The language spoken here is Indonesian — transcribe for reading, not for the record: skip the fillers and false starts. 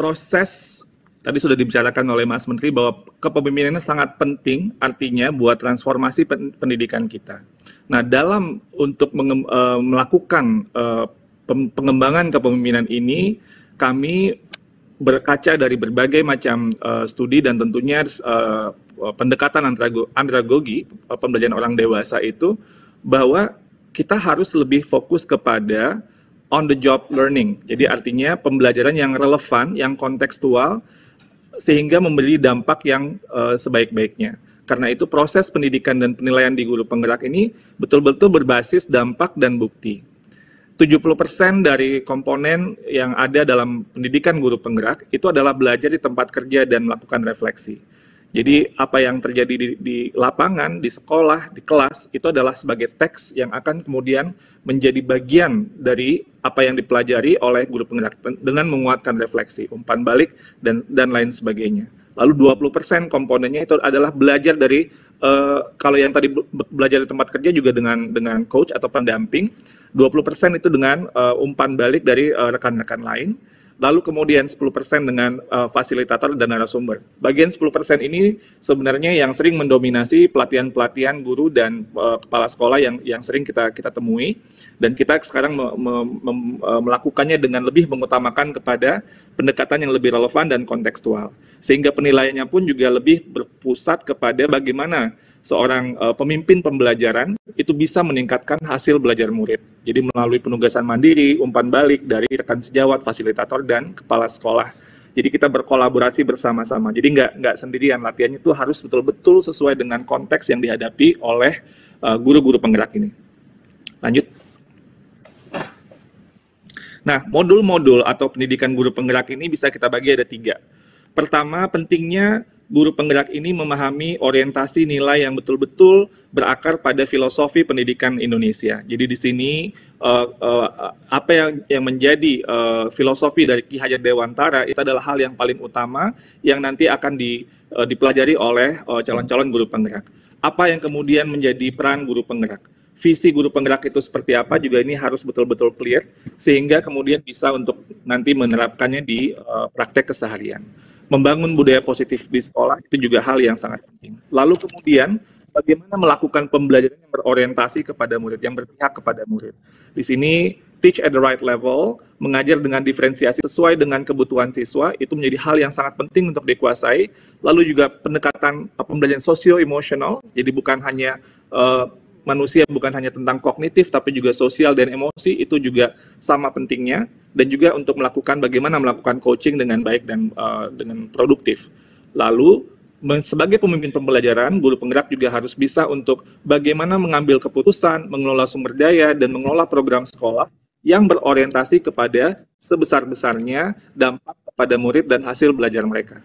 proses tadi sudah dibicarakan oleh Mas Menteri bahwa kepemimpinannya sangat penting artinya buat transformasi pendidikan kita. Nah, dalam untuk melakukan pengembangan kepemimpinan ini, kami berkaca dari berbagai macam studi dan tentunya pendekatan andragogi pembelajaran orang dewasa itu, bahwa kita harus lebih fokus kepada on the job learning. Jadi artinya pembelajaran yang relevan, yang kontekstual, sehingga memberi dampak yang sebaik-baiknya. Karena itu proses pendidikan dan penilaian di guru penggerak ini betul-betul berbasis dampak dan bukti. 70% dari komponen yang ada dalam pendidikan guru penggerak itu adalah belajar di tempat kerja dan melakukan refleksi. Jadi apa yang terjadi di lapangan, di sekolah, di kelas, itu adalah sebagai teks yang akan kemudian menjadi bagian dari apa yang dipelajari oleh guru penggerak dengan menguatkan refleksi, umpan balik, dan lain sebagainya. Lalu 20% komponennya itu adalah belajar dari, kalau yang tadi belajar di tempat kerja juga dengan coach atau pendamping, 20% itu dengan umpan balik dari rekan-rekan lain, lalu kemudian 10% dengan fasilitator dan narasumber. Bagian 10% ini sebenarnya yang sering mendominasi pelatihan-pelatihan guru dan kepala sekolah yang sering kita temui, dan kita sekarang melakukannya dengan lebih mengutamakan kepada pendekatan yang lebih relevan dan kontekstual. Sehingga penilaiannya pun juga lebih berpusat kepada bagaimana seorang pemimpin pembelajaran itu bisa meningkatkan hasil belajar murid. Jadi melalui penugasan mandiri, umpan balik dari rekan sejawat, fasilitator, dan kepala sekolah. Jadi kita berkolaborasi bersama-sama. Jadi nggak sendirian, latihannya itu harus betul-betul sesuai dengan konteks yang dihadapi oleh guru-guru penggerak ini. Lanjut. Nah, modul-modul atau pendidikan guru penggerak ini bisa kita bagi ada 3. Pertama, pentingnya guru penggerak ini memahami orientasi nilai yang betul-betul berakar pada filosofi pendidikan Indonesia. Jadi di sini apa yang menjadi filosofi dari Ki Hajar Dewantara itu adalah hal yang paling utama yang nanti akan dipelajari oleh calon-calon guru penggerak. Apa yang kemudian menjadi peran guru penggerak? Visi guru penggerak itu seperti apa juga ini harus betul-betul clear sehingga kemudian bisa untuk nanti menerapkannya di praktek keseharian. Membangun budaya positif di sekolah itu juga hal yang sangat penting. Lalu kemudian bagaimana melakukan pembelajaran yang berorientasi kepada murid, yang berpihak kepada murid. Di sini teach at the right level, mengajar dengan diferensiasi sesuai dengan kebutuhan siswa, itu menjadi hal yang sangat penting untuk dikuasai. Lalu juga pendekatan pembelajaran sosio-emosional, jadi bukan hanya manusia bukan hanya tentang kognitif, tapi juga sosial dan emosi, itu juga sama pentingnya. Dan juga untuk melakukan bagaimana melakukan coaching dengan baik dan dengan produktif. Lalu, sebagai pemimpin pembelajaran, guru penggerak juga harus bisa untuk bagaimana mengambil keputusan, mengelola sumber daya, dan mengelola program sekolah yang berorientasi kepada sebesar-besarnya dampak kepada murid dan hasil belajar mereka.